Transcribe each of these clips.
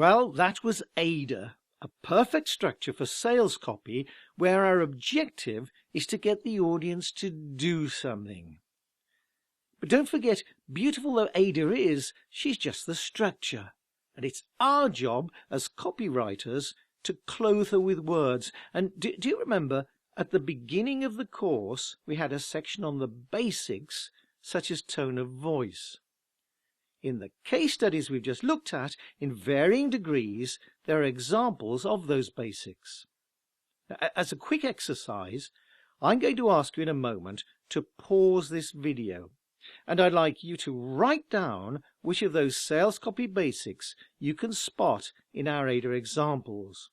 Well, that was AIDA, a perfect structure for sales copy where our objective is to get the audience to do something. But don't forget, beautiful though AIDA is, she's just the structure. And it's our job as copywriters to clothe her with words. And do you remember, at the beginning of the course, we had a section on the basics, such as tone of voice. In the case studies we've just looked at, in varying degrees, there are examples of those basics. As a quick exercise, I'm going to ask you in a moment to pause this video, and I'd like you to write down which of those sales copy basics you can spot in our AIDA examples.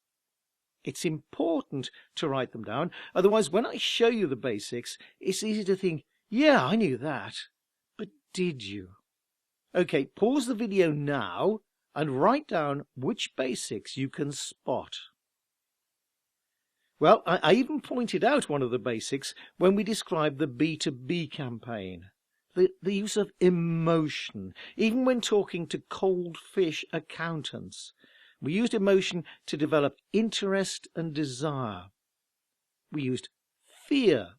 It's important to write them down, otherwise when I show you the basics, it's easy to think, yeah, I knew that, but did you? Okay, pause the video now and write down which basics you can spot. Well, I even pointed out one of the basics when we described the B2B campaign. The use of emotion, even when talking to cold fish accountants. We used emotion to develop interest and desire. We used fear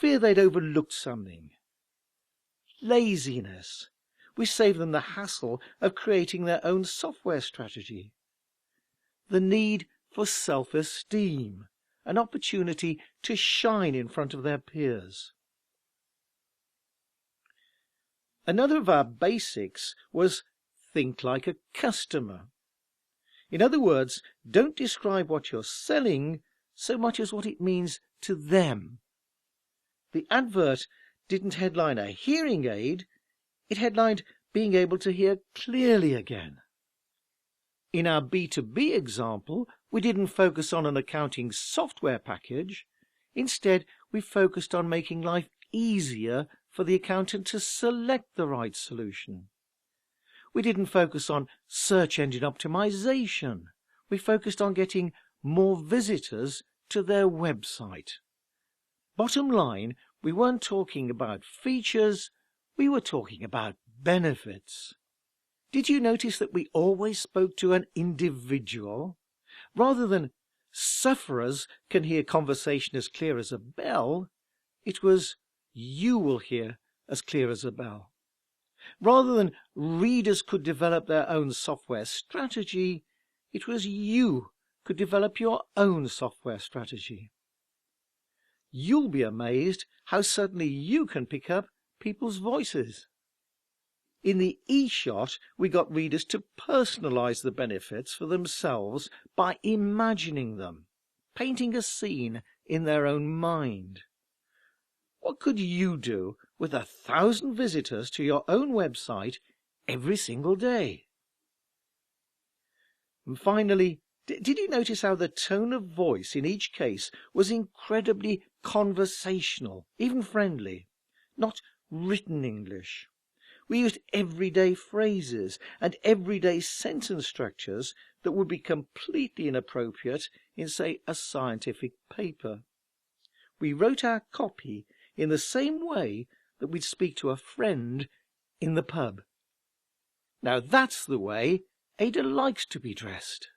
they'd overlooked something. Laziness. We saved them the hassle of creating their own software strategy. The need for self-esteem, an opportunity to shine in front of their peers. Another of our basics was think like a customer. In other words, don't describe what you're selling so much as what it means to them. The advert didn't headline a hearing aid, it headlined being able to hear clearly again. In our B2B example, we didn't focus on an accounting software package. Instead, we focused on making life easier for the accountant to select the right solution. We didn't focus on search engine optimization. We focused on getting more visitors to their website. Bottom line, we weren't talking about features, we were talking about benefits. Did you notice that we always spoke to an individual? Rather than sufferers can hear conversation as clear as a bell, it was you will hear as clear as a bell. Rather than readers could develop their own software strategy, it was you could develop your own software strategy. You'll be amazed how suddenly you can pick up people's voices. In the e-shot, we got readers to personalize the benefits for themselves by imagining them, painting a scene in their own mind. What could you do with 1,000 visitors to your own website every single day? And finally, did you notice how the tone of voice in each case was incredibly conversational, even friendly, not written English? We used everyday phrases and everyday sentence structures that would be completely inappropriate in, say, a scientific paper. We wrote our copy in the same way that we'd speak to a friend in the pub. Now that's the way AIDA likes to be dressed.